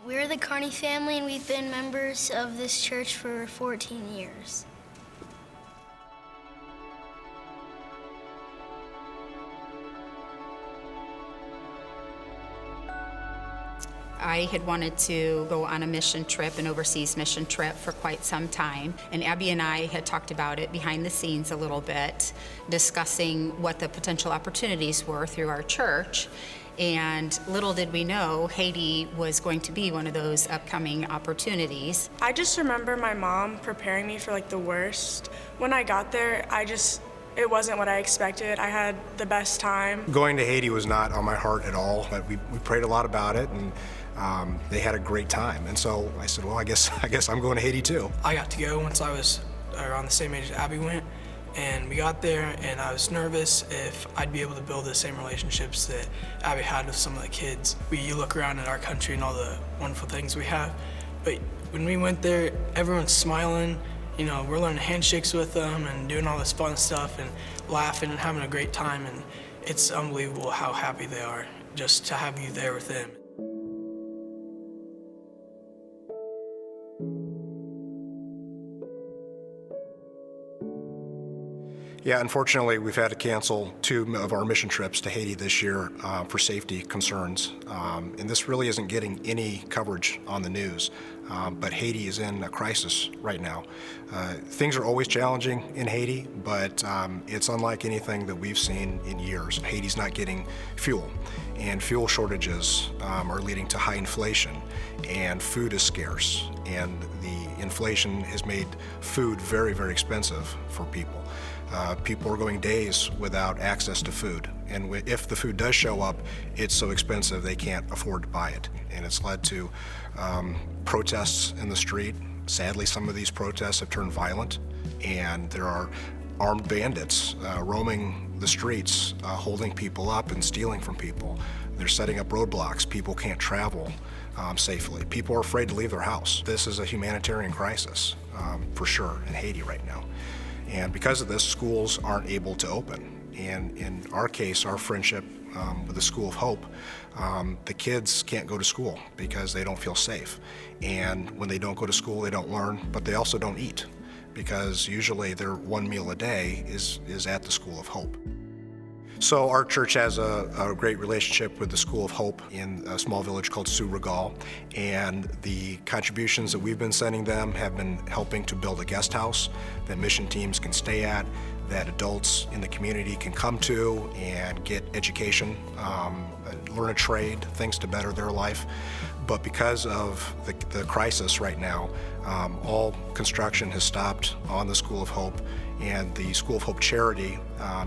We're the Carney family, and we've been members of this church for 14 years. I had wanted to go on a mission trip, an overseas mission trip, for quite some time. And Abby and I had talked about it behind the scenes a little bit, discussing what the potential opportunities were through our church. And little did we know, Haiti was going to be one of those upcoming opportunities. I just remember my mom preparing me for the worst. When I got there, it wasn't what I expected. I had the best time. Going to Haiti was not on my heart at all, but we prayed a lot about it, and they had a great time. And so I said, well, I guess I'm going to Haiti too. I got to go once I was around the same age as Abby went, and we got there, and I was nervous if I'd be able to build the same relationships that Abby had with some of the kids. You look around at our country and all the wonderful things we have, but when we went there, everyone's smiling. We're learning handshakes with them and doing all this fun stuff and laughing and having a great time, and it's unbelievable how happy they are just to have you there with them. Yeah, unfortunately, we've had to cancel 2 of our mission trips to Haiti this year for safety concerns. And this really isn't getting any coverage on the news, but Haiti is in a crisis right now. Things are always challenging in Haiti, but it's unlike anything that we've seen in years. Haiti's not getting fuel, and fuel shortages are leading to high inflation, and food is scarce, and the inflation has made food very, very expensive for people. People are going days without access to food, and if the food does show up, it's so expensive they can't afford to buy it, and it's led to protests in the street. Sadly, some of these protests have turned violent, and there are armed bandits roaming the streets, holding people up and stealing from people. They're setting up roadblocks. People can't travel safely. People are afraid to leave their house. This is a humanitarian crisis for sure in Haiti right now. And because of this, schools aren't able to open. And in our case, our friendship with the School of Hope, the kids can't go to school because they don't feel safe. And when they don't go to school, they don't learn, but they also don't eat, because usually their one meal a day is at the School of Hope. So our church has a great relationship with the School of Hope in a small village called Sous-Regal, and the contributions that we've been sending them have been helping to build a guest house that mission teams can stay at, that adults in the community can come to and get education, learn a trade, things to better their life. But because of the crisis right now, all construction has stopped on the School of Hope, and the School of Hope charity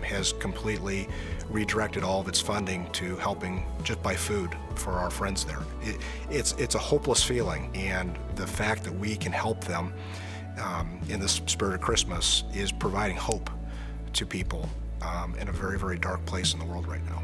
has completely redirected all of its funding to helping just buy food for our friends there. It's a hopeless feeling, and the fact that we can help them in this spirit of Christmas is providing hope to people in a very, very dark place in the world right now.